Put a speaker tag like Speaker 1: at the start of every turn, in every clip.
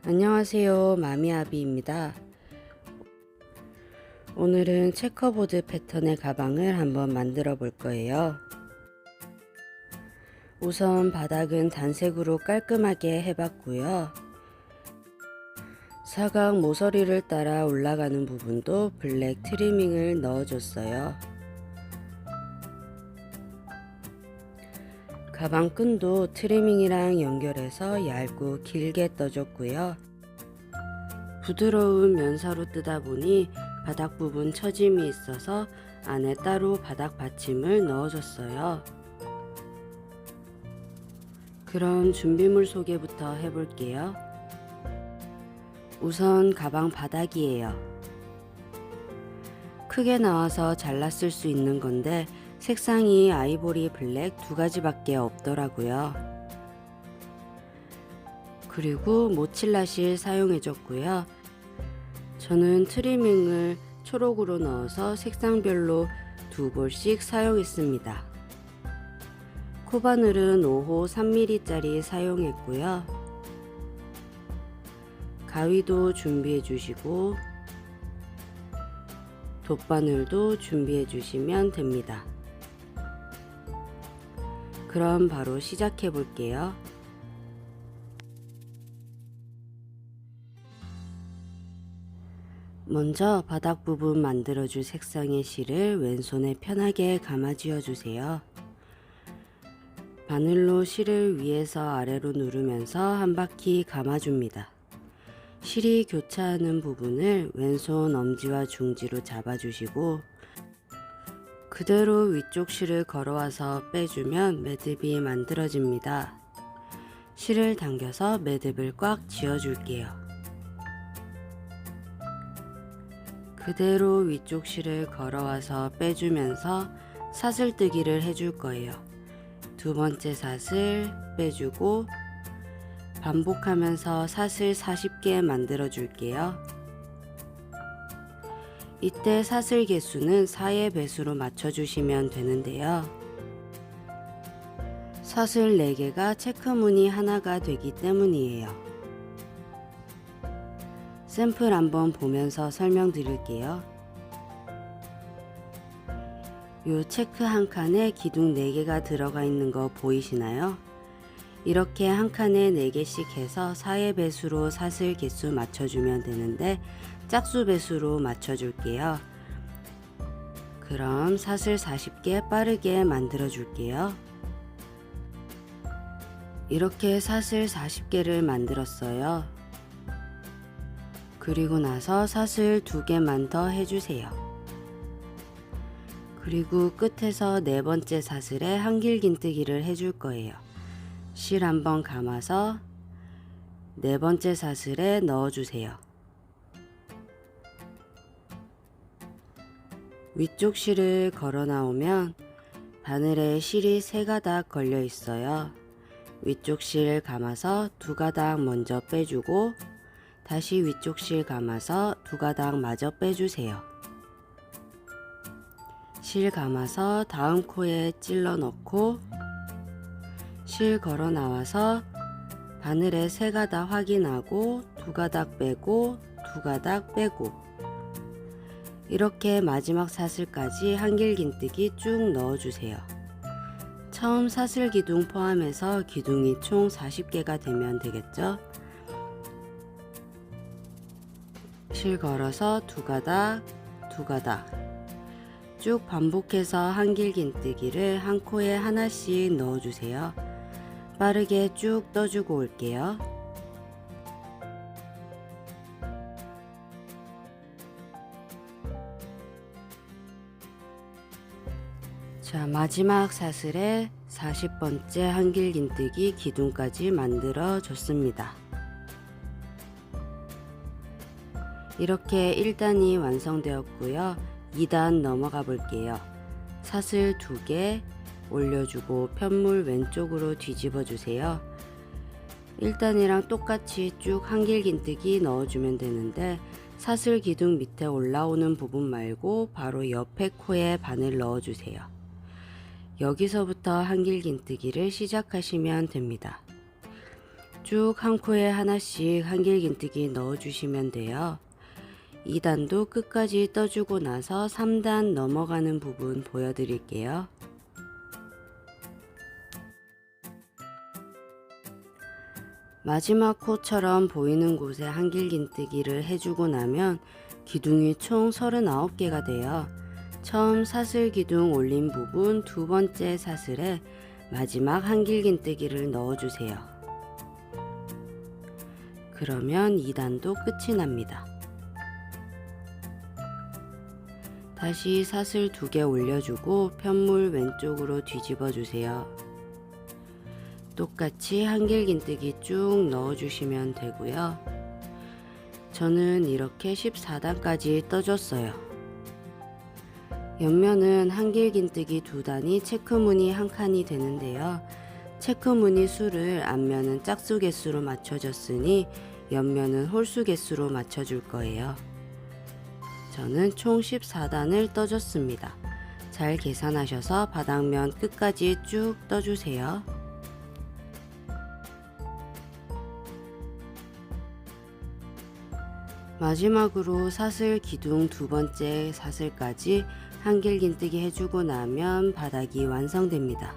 Speaker 1: 안녕하세요, 마미아비입니다. 오늘은 체커보드 패턴의 가방을 한번 만들어 볼 거예요. 우선 바닥은 단색으로 깔끔하게 해봤고요. 사각 모서리를 따라 올라가는 부분도 블랙 트리밍을 넣어줬어요. 가방 끈도 트리밍이랑 연결해서 얇고 길게 떠줬고요. 부드러운 면사로 뜨다 보니 바닥 부분 처짐이 있어서 안에 따로 바닥 받침을 넣어줬어요. 그럼 준비물 소개부터 해볼게요. 우선 가방 바닥이에요. 크게 나와서 잘랐을 수 있는 건데 색상이 아이보리 블랙 두 가지밖에 없더라고요. 그리고 모칠라실 사용해줬고요. 저는 트리밍을 초록으로 넣어서 색상별로 2볼씩 사용했습니다. 코바늘은 5호 3mm 짜리 사용했고요. 가위도 준비해 주시고 돗바늘도 준비해 주시면 됩니다. 그럼 바로 시작해 볼게요. 먼저 바닥 부분 만들어줄 색상의 실을 왼손에 편하게 감아 쥐어 주세요. 바늘로 실을 위에서 아래로 누르면서 한 바퀴 감아줍니다. 실이 교차하는 부분을 왼손 엄지와 중지로 잡아주시고 그대로 위쪽 실을 걸어와서 빼주면 매듭이 만들어집니다. 실을 당겨서 매듭을 꽉 쥐어줄게요. 그대로 위쪽 실을 걸어와서 빼주면서 사슬뜨기를 해줄 거예요. 두 번째 사슬 빼주고 반복하면서 사슬 40개 만들어 줄게요. 이때 사슬 개수는 4의 배수로 맞춰주시면 되는데요. 사슬 4개가 체크무늬 하나가 되기 때문이에요. 샘플 한번 보면서 설명드릴게요. 요 체크 한 칸에 기둥 4개가 들어가 있는 거 보이시나요? 이렇게 한 칸에 4개씩 해서 4의 배수로 사슬 개수 맞춰주면 되는데 짝수 배수로 맞춰줄게요. 그럼 사슬 40개 빠르게 만들어 줄게요. 이렇게 사슬 40개를 만들었어요. 그리고 나서 사슬 2개만 더 해주세요. 그리고 끝에서 네 번째 사슬에 한길긴뜨기를 해줄 거예요. 실 한번 감아서 네 번째 사슬에 넣어주세요. 위쪽 실을 걸어 나오면 바늘에 실이 3가닥 걸려 있어요. 위쪽 실 감아서 2가닥 먼저 빼주고 다시 위쪽 실 감아서 2가닥 마저 빼주세요. 실 감아서 다음 코에 찔러 넣고 실 걸어 나와서 바늘에 3가닥 확인하고 2가닥 빼고 2가닥 빼고 이렇게 마지막 사슬까지 한길긴뜨기 쭉 넣어주세요. 처음 사슬 기둥 포함해서 기둥이 총 40개가 되면 되겠죠? 실 걸어서 2가닥, 2가닥 쭉 반복해서 한길긴뜨기를 한 코에 하나씩 넣어주세요. 빠르게 쭉 떠주고 올게요. 자, 마지막 사슬에 40번째 한길긴뜨기 기둥까지 만들어 줬습니다. 이렇게 1단이 완성되었고요. 2단 넘어가 볼게요. 사슬 2개 올려주고 편물 왼쪽으로 뒤집어 주세요. 1단이랑 똑같이 쭉 한길긴뜨기 넣어주면 되는데 사슬 기둥 밑에 올라오는 부분 말고 바로 옆에 코에 바늘 넣어주세요. 여기서부터 한길긴뜨기를 시작하시면 됩니다. 쭉 한 코에 하나씩 한길긴뜨기 넣어주시면 돼요. 2단도 끝까지 떠주고 나서 3단 넘어가는 부분 보여드릴게요. 마지막 코처럼 보이는 곳에 한길긴뜨기를 해주고 나면 기둥이 총 39개가 돼요. 처음 사슬 기둥 올린 부분 두 번째 사슬에 마지막 한길긴뜨기를 넣어주세요. 그러면 2단도 끝이 납니다. 다시 사슬 2개 올려주고 편물 왼쪽으로 뒤집어 주세요. 똑같이 한길긴뜨기 쭉 넣어주시면 되고요. 저는 이렇게 14단까지 떠줬어요. 옆면은 한길긴뜨기 2단이 체크무늬 1칸이 되는데요. 체크무늬 수를 앞면은 짝수 개수로 맞춰줬으니 옆면은 홀수 개수로 맞춰줄 거예요. 저는 총 14단을 떠줬습니다. 잘 계산하셔서 바닥면 끝까지 쭉 떠주세요. 마지막으로 사슬 기둥 두 번째 사슬까지 한길긴뜨기 해주고 나면 바닥이 완성됩니다.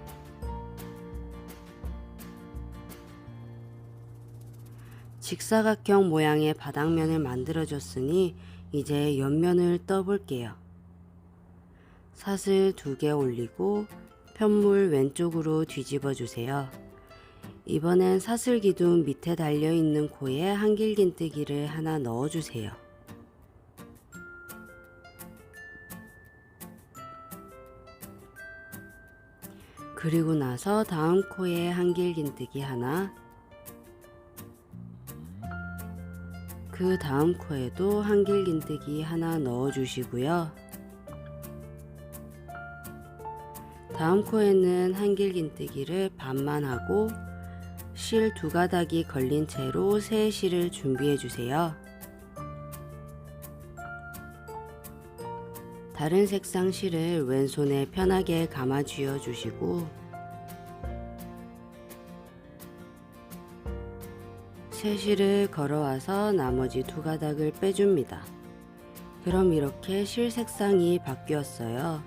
Speaker 1: 직사각형 모양의 바닥면을 만들어 줬으니 이제 옆면을 떠 볼게요. 사슬 2개 올리고 편물 왼쪽으로 뒤집어 주세요. 이번엔 사슬 기둥 밑에 달려 있는 코에 한길긴뜨기를 하나 넣어 주세요. 그리고 나서 다음 코에 한길긴뜨기 하나, 그 다음 코에도 한길긴뜨기 하나 넣어 주시고요. 다음 코에는 한길긴뜨기를 반만 하고 실 2가닥이 걸린 채로 새 실을 준비해 주세요. 다른 색상 실을 왼손에 편하게 감아 쥐어 주시고 새 실을 걸어와서 나머지 2가닥을 빼줍니다. 그럼 이렇게 실 색상이 바뀌었어요.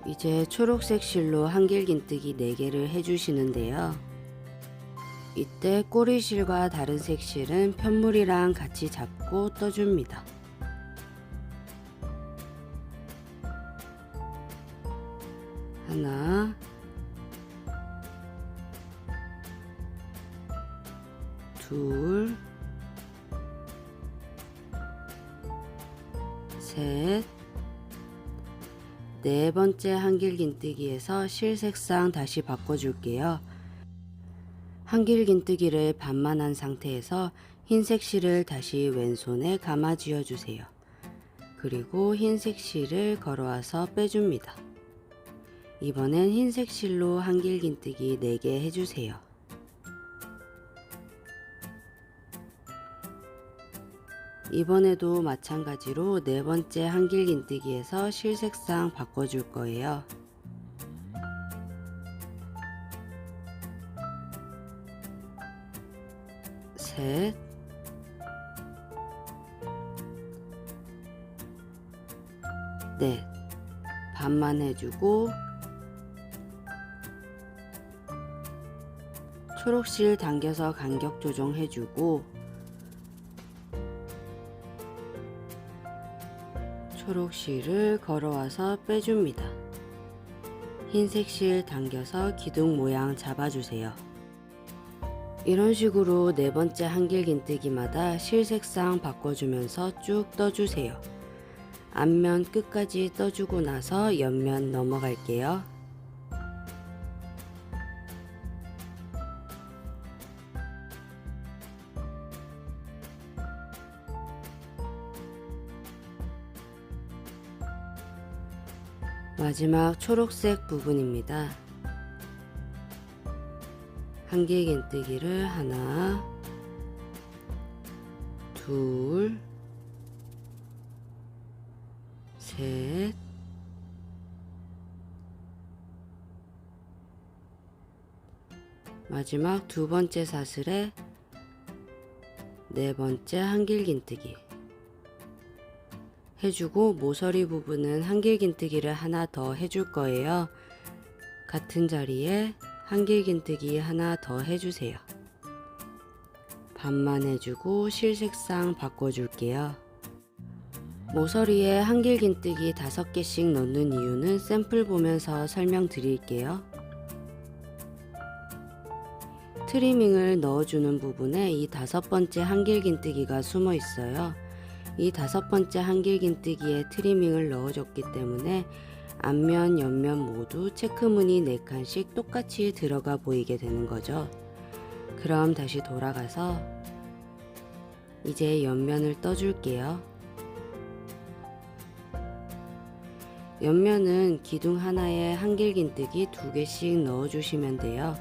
Speaker 1: 이제 초록색 실로 한길긴뜨기 4개를 해주시는데요. 이때 꼬리실과 다른 색 실은 편물이랑 같이 잡고 떠줍니다. 하나, 둘, 셋, 네 번째 한길긴뜨기에서 실 색상 다시 바꿔줄게요. 한길긴뜨기를 반만 한 상태에서 흰색 실을 다시 왼손에 감아 쥐어 주세요. 그리고 흰색 실을 걸어와서 빼줍니다. 이번엔 흰색 실로 한길긴뜨기 4개 해주세요. 이번에도 마찬가지로 네 번째 한길긴뜨기에서 실 색상 바꿔줄 거예요. 셋, 넷, 반만 해주고 초록실 당겨서 간격 조정해주고 초록실을 걸어와서 빼줍니다. 흰색 실 당겨서 기둥 모양 잡아주세요. 이런 식으로 네 번째 한길긴뜨기마다 실 색상 바꿔주면서 쭉 떠주세요. 앞면 끝까지 떠주고 나서 옆면 넘어갈게요. 마지막 초록색 부분입니다. 한길긴뜨기를 하나, 둘, 셋, 마지막 두 번째 사슬에 네 번째 한길긴뜨기 해주고, 모서리 부분은 한길긴뜨기를 하나 더 해줄 거예요. 같은 자리에 한길긴뜨기 하나 더 해주세요. 반만 해주고 실색상 바꿔줄게요. 모서리에 한길긴뜨기 5개씩 넣는 이유는 샘플 보면서 설명드릴게요. 트리밍을 넣어주는 부분에 이 5번째 한길긴뜨기가 숨어 있어요. 이 5번째 한길긴뜨기에 트리밍을 넣어줬기 때문에 앞면, 옆면 모두 체크무늬 4칸씩 똑같이 들어가 보이게 되는 거죠. 그럼 다시 돌아가서 이제 옆면을 떠줄게요. 옆면은 기둥 하나에 한길긴뜨기 2개씩 넣어주시면 돼요.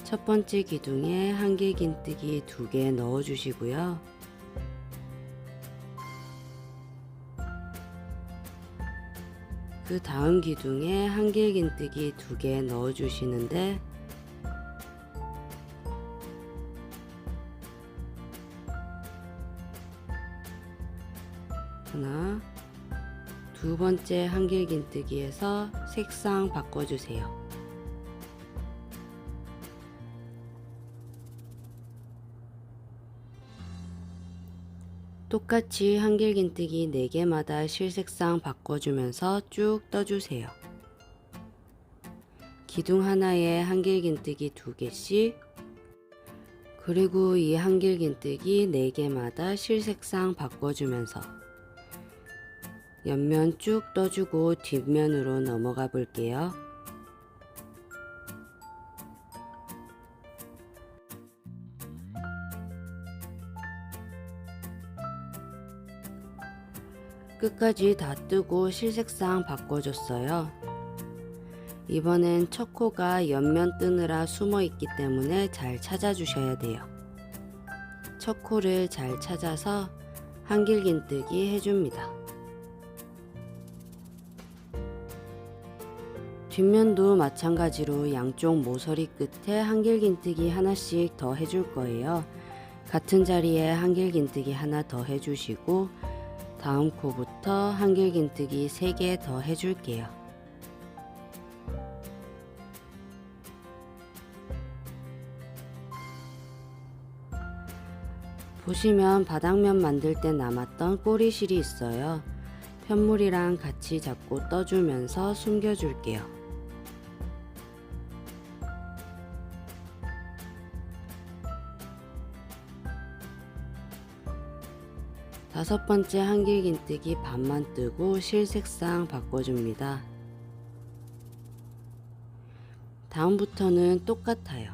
Speaker 1: 첫 번째 기둥에 한길긴뜨기 2개 넣어주시고요. 그 다음 기둥에 한길긴뜨기 2개 넣어주시는데, 하나, 두 번째 한길긴뜨기에서 색상 바꿔주세요. 똑같이 한길긴뜨기 4개마다 실색상 바꿔주면서 쭉 떠주세요. 기둥 하나에 한길긴뜨기 2개씩, 그리고 이 한길긴뜨기 4개마다 실색상 바꿔주면서 옆면 쭉 떠주고 뒷면으로 넘어가 볼게요. 끝까지 다 뜨고 실색상 바꿔줬어요. 이번엔 첫 코가 옆면 뜨느라 숨어 있기 때문에 잘 찾아주셔야 돼요. 첫 코를 잘 찾아서 한길긴뜨기 해줍니다. 뒷면도 마찬가지로 양쪽 모서리 끝에 한길긴뜨기 하나씩 더 해줄 거예요. 같은 자리에 한길긴뜨기 하나 더 해주시고, 다음 코부터 한길긴뜨기 3개 더 해줄게요. 보시면 바닥면 만들 때 남았던 꼬리실이 있어요. 편물이랑 같이 잡고 떠주면서 숨겨줄게요. 다섯 번째 한길긴뜨기 반만 뜨고 실색상 바꿔줍니다. 다음부터는 똑같아요.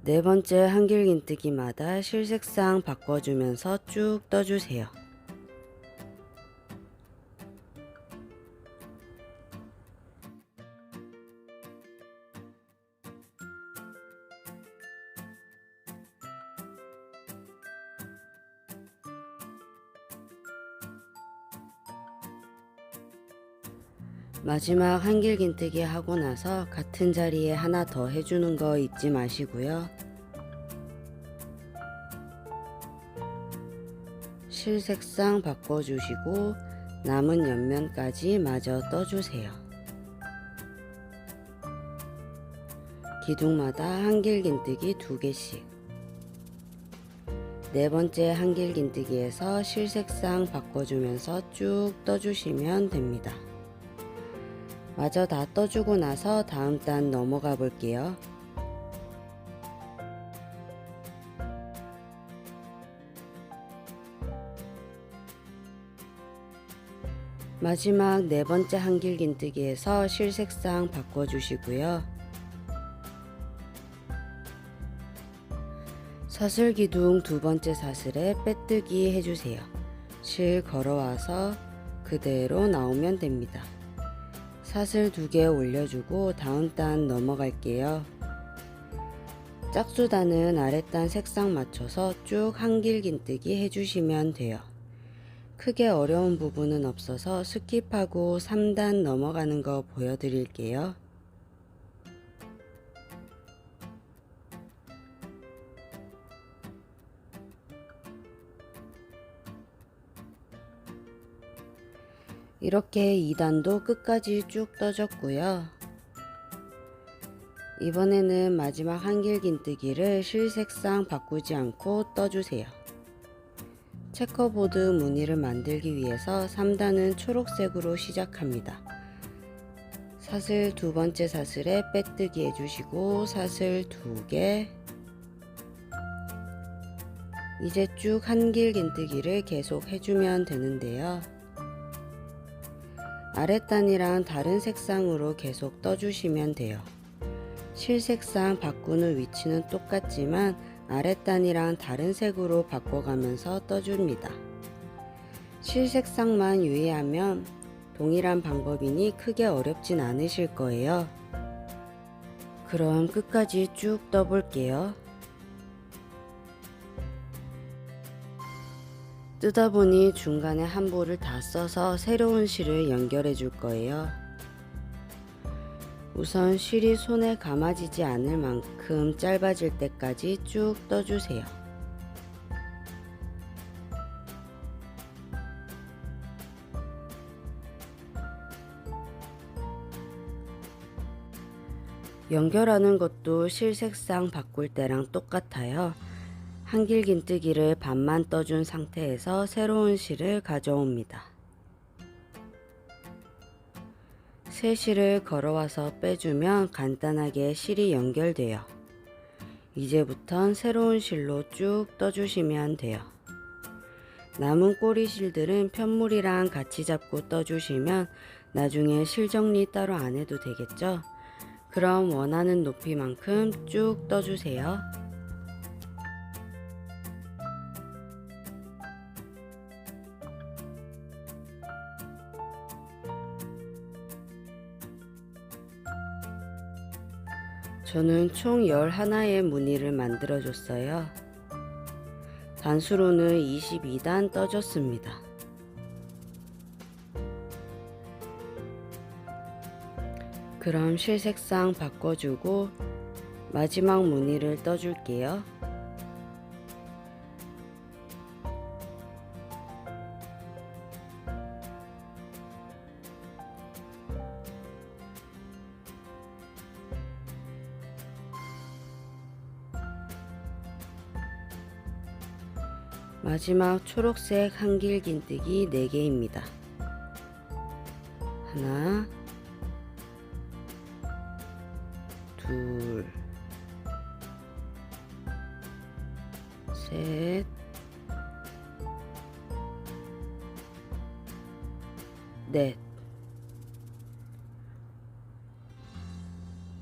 Speaker 1: 네 번째 한길긴뜨기마다 실색상 바꿔주면서 쭉 떠주세요. 마지막 한길긴뜨기 하고 나서 같은 자리에 하나 더 해주는 거 잊지 마시고요. 실색상 바꿔주시고 남은 옆면까지 마저 떠주세요. 기둥마다 한길긴뜨기 2개씩. 네 번째 한길긴뜨기에서 실색상 바꿔주면서 쭉 떠주시면 됩니다. 마저 다 떠주고 나서 다음 단 넘어가 볼게요. 마지막 네 번째 한길긴뜨기에서 실색상 바꿔주시고요. 사슬기둥 두 번째 사슬에 빼뜨기 해주세요. 실 걸어와서 그대로 나오면 됩니다. 사슬 2개 올려주고 다음 단 넘어갈게요. 짝수단은 아랫단 색상 맞춰서 쭉 한길긴뜨기 해주시면 돼요. 크게 어려운 부분은 없어서 스킵하고 3단 넘어가는 거 보여드릴게요. 이렇게 2단도 끝까지 쭉 떠줬고요. 이번에는 마지막 한길긴뜨기를 실색상 바꾸지 않고 떠주세요. 체커보드 무늬를 만들기 위해서 3단은 초록색으로 시작합니다. 사슬 두 번째 사슬에 빼뜨기 해주시고 사슬 2개, 이제 쭉 한길긴뜨기를 계속 해주면 되는데요. 아랫단이랑 다른 색상으로 계속 떠주시면 돼요. 실색상 바꾸는 위치는 똑같지만 아랫단이랑 다른 색으로 바꿔가면서 떠줍니다. 실색상만 유의하면 동일한 방법이니 크게 어렵진 않으실 거예요. 그럼 끝까지 쭉 떠볼게요. 뜨다 보니 중간에 한 볼을 다 써서 새로운 실을 연결해 줄 거예요. 우선 실이 손에 감아지지 않을 만큼 짧아질 때까지 쭉 떠주세요. 연결하는 것도 실색상 바꿀 때랑 똑같아요. 한길긴뜨기를 반만 떠준 상태에서 새로운 실을 가져옵니다. 새 실을 걸어와서 빼주면 간단하게 실이 연결돼요. 이제부턴 새로운 실로 쭉 떠주시면 돼요. 남은 꼬리 실들은 편물이랑 같이 잡고 떠주시면 나중에 실 정리 따로 안 해도 되겠죠? 그럼 원하는 높이만큼 쭉 떠주세요. 저는 총 11개의 무늬를 만들어 줬어요. 단수로는 22단 떠줬습니다. 그럼 실색상 바꿔주고 마지막 무늬를 떠줄게요. 마지막 초록색 한길긴뜨기 4개입니다. 하나, 둘, 셋, 넷.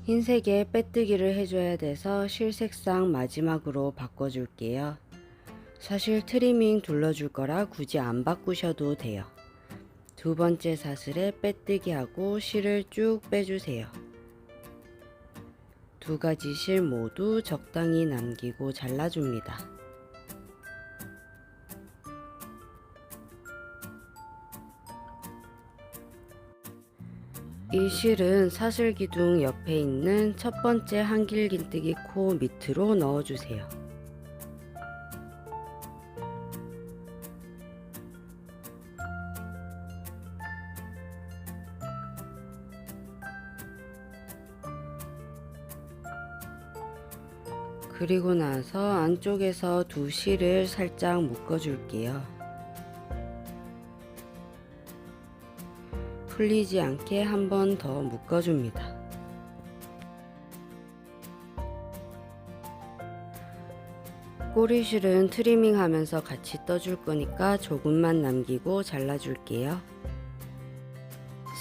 Speaker 1: 흰색에 빼뜨기를 해줘야 돼서 실색상 마지막으로 바꿔줄게요. 사실 트리밍 둘러줄 거라 굳이 안 바꾸셔도 돼요. 두 번째 사슬에 빼뜨기 하고 실을 쭉 빼주세요. 두 가지 실 모두 적당히 남기고 잘라줍니다. 이 실은 사슬 기둥 옆에 있는 첫 번째 한길긴뜨기 코 밑으로 넣어주세요. 그리고 나서 안쪽에서 두 실을 살짝 묶어 줄게요. 풀리지 않게 한 번 더 묶어 줍니다. 꼬리실은 트리밍 하면서 같이 떠줄 거니까 조금만 남기고 잘라 줄게요.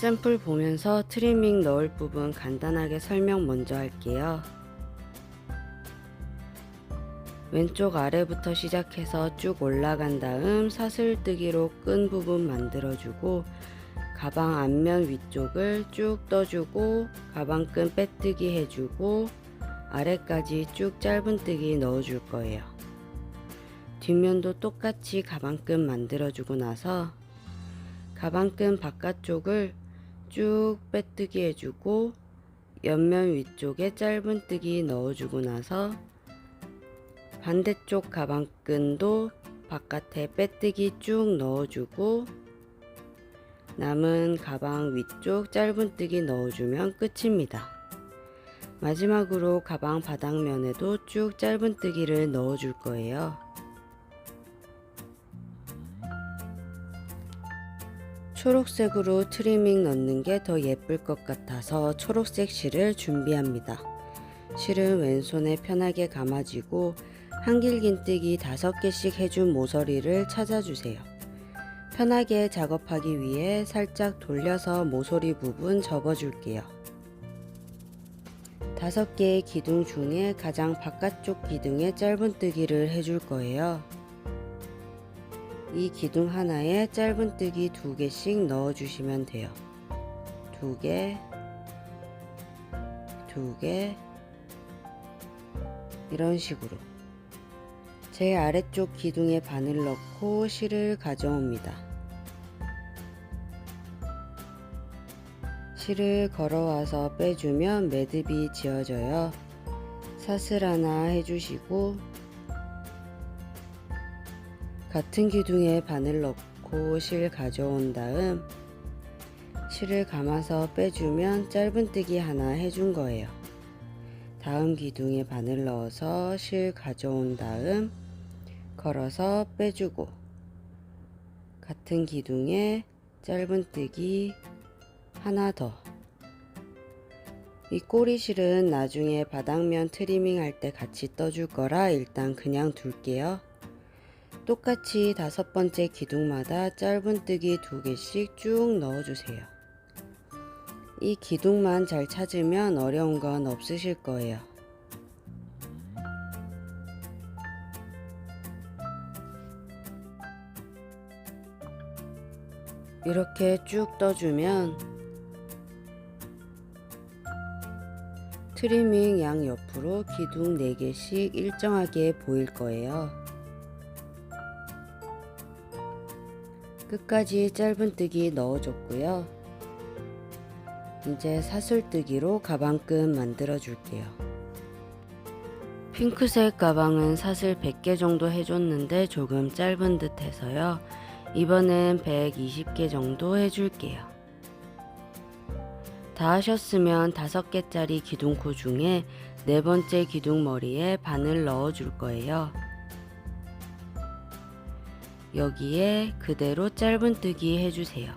Speaker 1: 샘플 보면서 트리밍 넣을 부분 간단하게 설명 먼저 할게요. 왼쪽 아래부터 시작해서 쭉 올라간 다음 사슬뜨기로 끈 부분 만들어주고 가방 앞면 위쪽을 쭉 떠주고 가방끈 빼뜨기 해주고 아래까지 쭉 짧은뜨기 넣어줄 거예요. 뒷면도 똑같이 가방끈 만들어주고 나서 가방끈 바깥쪽을 쭉 빼뜨기 해주고 옆면 위쪽에 짧은뜨기 넣어주고 나서 반대쪽 가방끈도 바깥에 빼뜨기 쭉 넣어주고 남은 가방 위쪽 짧은뜨기 넣어주면 끝입니다. 마지막으로 가방 바닥면에도 쭉 짧은뜨기를 넣어줄 거예요. 초록색으로 트리밍 넣는 게 더 예쁠 것 같아서 초록색 실을 준비합니다. 실은 왼손에 편하게 감아지고 한길긴뜨기 5개씩 해준 모서리를 찾아주세요. 편하게 작업하기 위해 살짝 돌려서 모서리 부분 접어줄게요. 5개의 기둥 중에 가장 바깥쪽 기둥에 짧은뜨기를 해줄 거예요. 이 기둥 하나에 짧은뜨기 2개씩 넣어주시면 돼요. 2개, 2개, 이런 식으로. 제일 아래쪽 기둥에 바늘 넣고 실을 가져옵니다. 실을 걸어와서 빼주면 매듭이 지어져요. 사슬 하나 해주시고 같은 기둥에 바늘 넣고 실 가져온 다음 실을 감아서 빼주면 짧은뜨기 하나 해준 거예요. 다음 기둥에 바늘 넣어서 실 가져온 다음 걸어서 빼주고 같은 기둥에 짧은뜨기 하나 더. 이 꼬리실은 나중에 바닥면 트리밍 할 때 같이 떠줄 거라 일단 그냥 둘게요. 똑같이 5번째 기둥마다 짧은뜨기 2개씩 쭉 넣어주세요. 이 기둥만 잘 찾으면 어려운 건 없으실 거예요. 이렇게 쭉 떠주면 트리밍 양 옆으로 기둥 4개씩 일정하게 보일 거예요. 끝까지 짧은뜨기 넣어줬고요. 이제 사슬뜨기로 가방끈 만들어 줄게요. 핑크색 가방은 사슬 100개 정도 해줬는데 조금 짧은 듯 해서요. 이번엔 120개 정도 해줄게요. 다 하셨으면 5개짜리 기둥코 중에 4번째 기둥머리에 바늘 넣어 줄 거예요. 여기에 그대로 짧은뜨기 해주세요.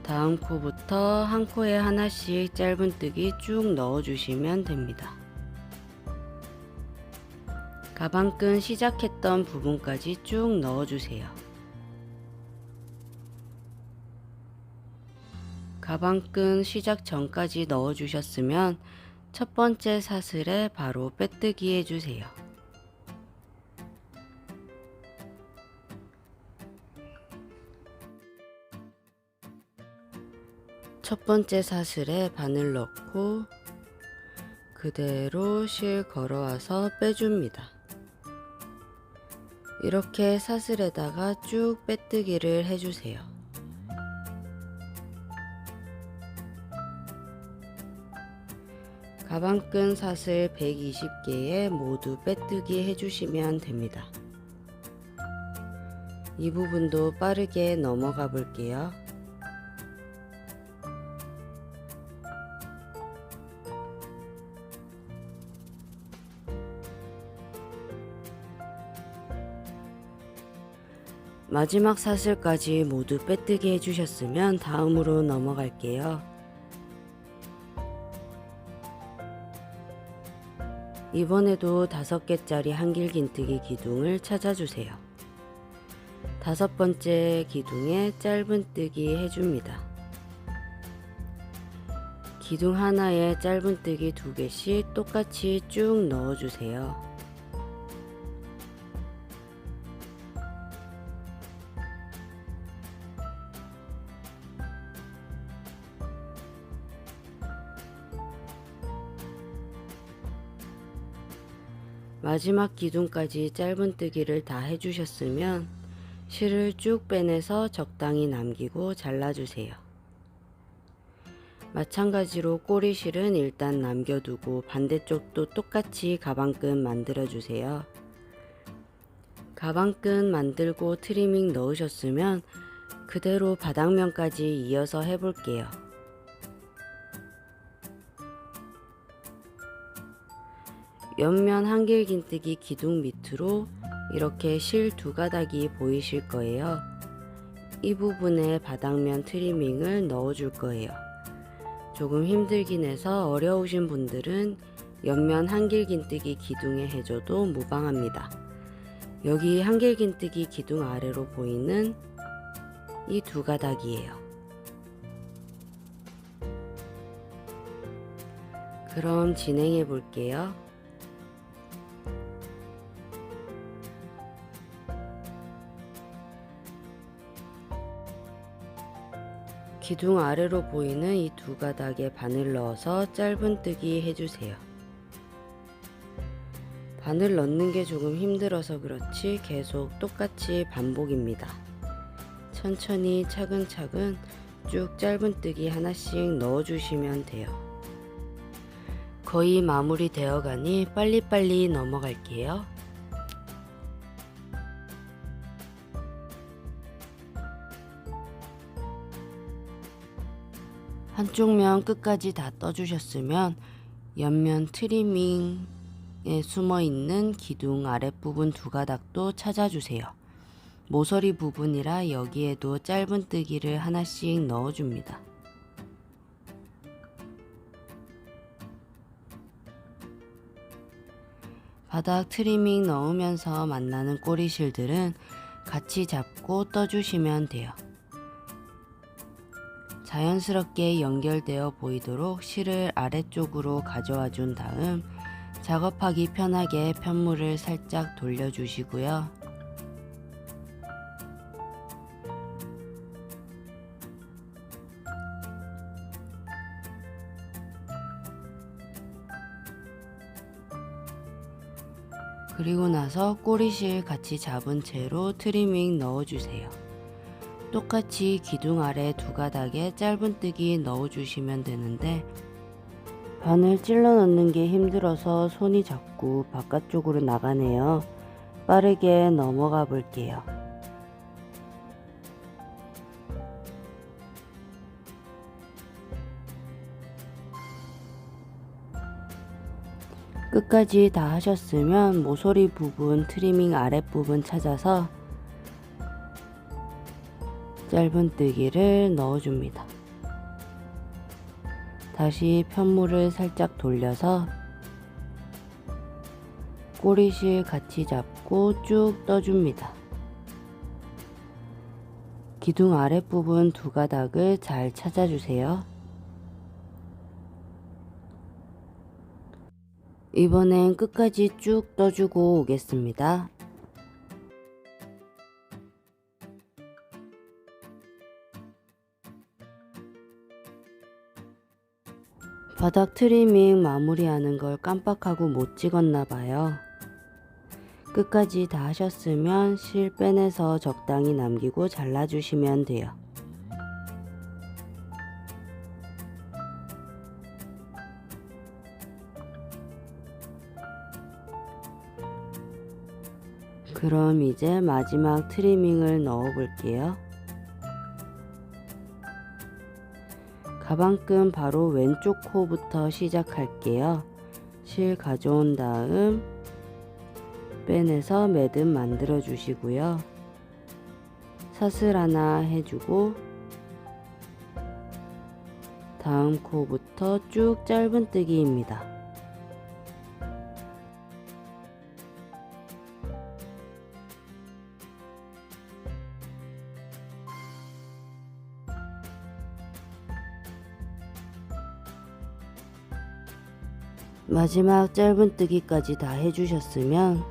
Speaker 1: 다음 코부터 한 코에 하나씩 짧은뜨기 쭉 넣어주시면 됩니다. 가방끈 시작했던 부분까지 쭉 넣어주세요. 가방끈 시작 전까지 넣어주셨으면 첫 번째 사슬에 바로 빼뜨기 해주세요. 첫 번째 사슬에 바늘 넣고 그대로 실 걸어와서 빼줍니다. 이렇게 사슬에다가 쭉 빼뜨기를 해주세요. 가방끈 사슬 120개에 모두 빼뜨기 해주시면 됩니다. 이 부분도 빠르게 넘어가 볼게요. 마지막 사슬까지 모두 빼뜨기 해주셨으면 다음으로 넘어갈게요. 이번에도 5개짜리 한길긴뜨기 기둥을 찾아주세요. 5번째 기둥에 짧은뜨기 해줍니다. 기둥 하나에 짧은뜨기 2개씩 똑같이 쭉 넣어주세요. 마지막 기둥까지 짧은뜨기를 다 해주셨으면 실을 쭉 빼내서 적당히 남기고 잘라주세요. 마찬가지로 꼬리실은 일단 남겨두고 반대쪽도 똑같이 가방끈 만들어주세요. 가방끈 만들고 트리밍 넣으셨으면 그대로 바닥면까지 이어서 해볼게요. 옆면 한길긴뜨기 기둥 밑으로 이렇게 실 두 가닥이 보이실 거예요. 이 부분에 바닥면 트리밍을 넣어줄 거예요. 조금 힘들긴 해서 어려우신 분들은 옆면 한길긴뜨기 기둥에 해줘도 무방합니다. 여기 한길긴뜨기 기둥 아래로 보이는 이 두 가닥이에요. 그럼 진행해 볼게요. 기둥 아래로 보이는 이 두 가닥에 바늘 넣어서 짧은뜨기 해주세요. 바늘 넣는 게 조금 힘들어서 그렇지 계속 똑같이 반복입니다. 천천히 차근차근 쭉 짧은뜨기 하나씩 넣어주시면 돼요. 거의 마무리 되어 가니 빨리빨리 넘어갈게요. 한쪽 면 끝까지 다 떠주셨으면 옆면 트리밍에 숨어있는 기둥 아랫부분 두 가닥도 찾아주세요. 모서리 부분이라 여기에도 짧은뜨기를 하나씩 넣어줍니다. 바닥 트리밍 넣으면서 만나는 꼬리실들은 같이 잡고 떠주시면 돼요. 자연스럽게 연결되어 보이도록 실을 아래쪽으로 가져와 준 다음 작업하기 편하게 편물을 살짝 돌려주시고요. 그리고 나서 꼬리실 같이 잡은 채로 트리밍 넣어주세요. 똑같이 기둥 아래 두 가닥에 짧은뜨기 넣어주시면 되는데 바늘 찔러 넣는 게 힘들어서 손이 자꾸 바깥쪽으로 나가네요. 빠르게 넘어가 볼게요. 끝까지 다 하셨으면 모서리 부분 트리밍 아랫부분 찾아서 짧은뜨기를 넣어줍니다. 다시 편물을 살짝 돌려서 꼬리실 같이 잡고 쭉 떠줍니다. 기둥 아랫부분 두 가닥을 잘 찾아주세요. 이번엔 끝까지 쭉 떠주고 오겠습니다. 바닥 트리밍 마무리하는 걸 깜빡하고 못 찍었나 봐요. 끝까지 다 하셨으면 실 빼내서 적당히 남기고 잘라주시면 돼요. 그럼 이제 마지막 트리밍을 넣어 볼게요. 가방끈 바로 왼쪽 코부터 시작할게요. 실 가져온 다음 빼내서 매듭 만들어 주시고요. 사슬 하나 해주고 다음 코부터 쭉 짧은뜨기입니다. 마지막 짧은뜨기까지 다 해주셨으면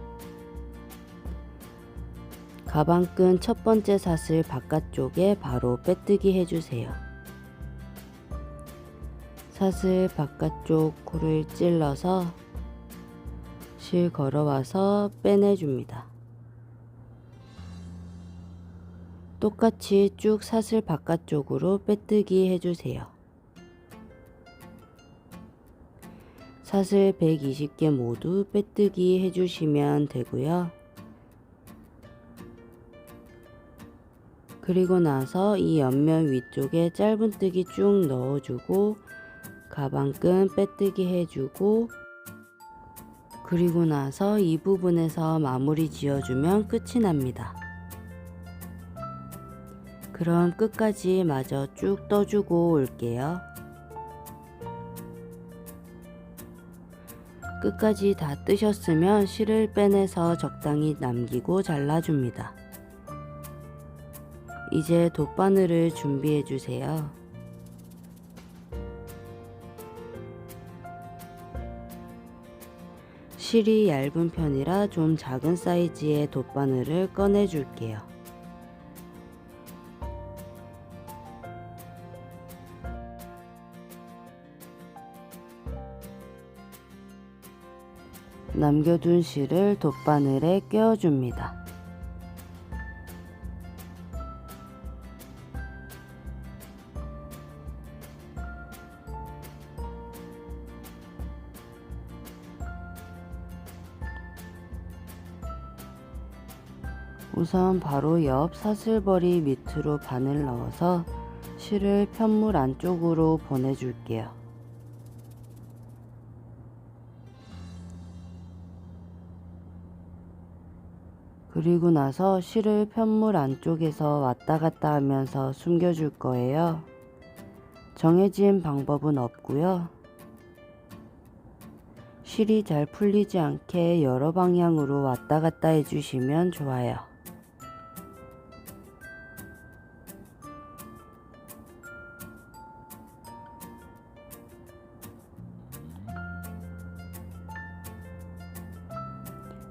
Speaker 1: 가방끈 첫 번째 사슬 바깥쪽에 바로 빼뜨기 해주세요. 사슬 바깥쪽 코를 찔러서 실 걸어와서 빼내줍니다. 똑같이 쭉 사슬 바깥쪽으로 빼뜨기 해주세요. 사슬 120개 모두 빼뜨기 해주시면 되고요. 그리고 나서 이 옆면 위쪽에 짧은뜨기 쭉 넣어주고 가방끈 빼뜨기 해주고, 그리고 나서 이 부분에서 마무리 지어주면 끝이 납니다. 그럼 끝까지 마저 쭉 떠주고 올게요. 끝까지 다 뜨셨으면 실을 빼내서 적당히 남기고 잘라줍니다. 이제 돗바늘을 준비해 주세요. 실이 얇은 편이라 좀 작은 사이즈의 돗바늘을 꺼내 줄게요. 남겨둔 실을 돗바늘에 끼워줍니다. 우선 바로 옆 사슬벌이 밑으로 바늘 넣어서 실을 편물 안쪽으로 보내줄게요. 그리고 나서 실을 편물 안쪽에서 왔다 갔다 하면서 숨겨줄 거예요. 정해진 방법은 없고요. 실이 잘 풀리지 않게 여러 방향으로 왔다 갔다 해주시면 좋아요.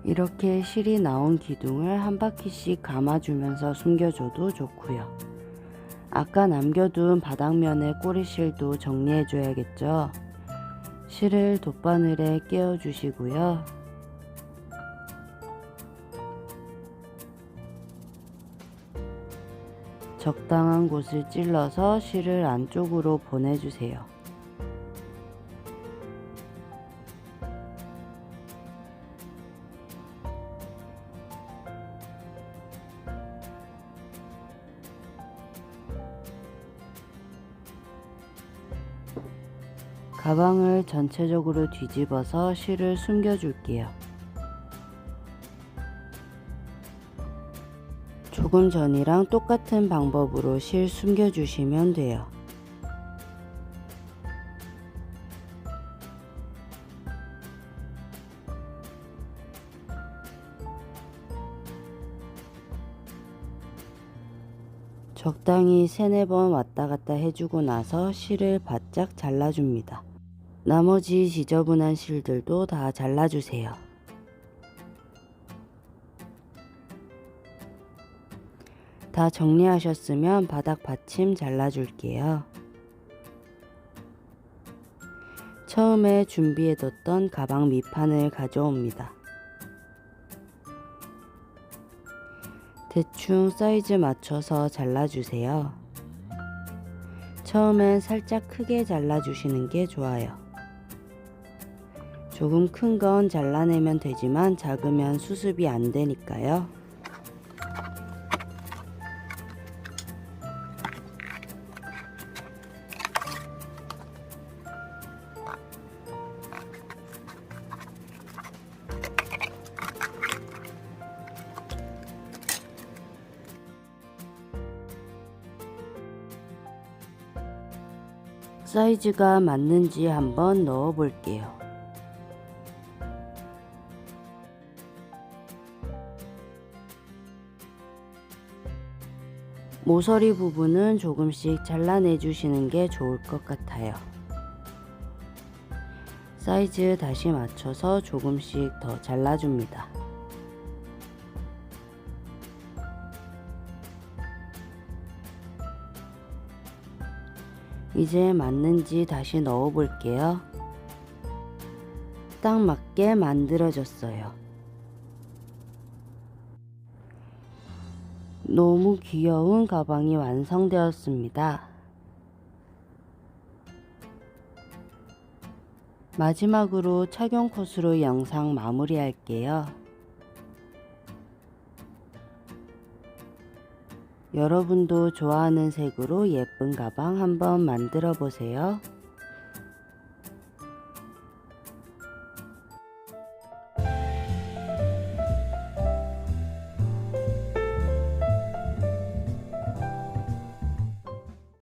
Speaker 1: 이렇게 실이 나온 기둥을 한 바퀴씩 감아주면서 숨겨줘도 좋고요. 아까 남겨둔 바닥면의 꼬리실도 정리해줘야겠죠. 실을 돗바늘에 끼워주시고요. 적당한 곳을 찔러서 실을 안쪽으로 보내주세요. 가방을 전체적으로 뒤집어서 실을 숨겨줄게요. 조금 전이랑 똑같은 방법으로 실 숨겨주시면 돼요. 적당히 3-4번 왔다 갔다 해주고 나서 실을 바짝 잘라줍니다. 나머지 지저분한 실들도 다 잘라주세요. 다 정리하셨으면 바닥 받침 잘라줄게요. 처음에 준비해뒀던 가방 밑판을 가져옵니다. 대충 사이즈 맞춰서 잘라주세요. 처음엔 살짝 크게 잘라주시는 게 좋아요. 조금 큰 건 잘라내면 되지만 작으면 수습이 안 되니까요. 사이즈가 맞는지 한번 넣어 볼게요. 모서리 부분은 조금씩 잘라내 주시는 게 좋을 것 같아요. 사이즈 다시 맞춰서 조금씩 더 잘라줍니다. 이제 맞는지 다시 넣어 볼게요. 딱 맞게 만들어졌어요. 너무 귀여운 가방이 완성되었습니다. 마지막으로 착용 컷으로 영상 마무리할게요. 여러분도 좋아하는 색으로 예쁜 가방 한번 만들어 보세요.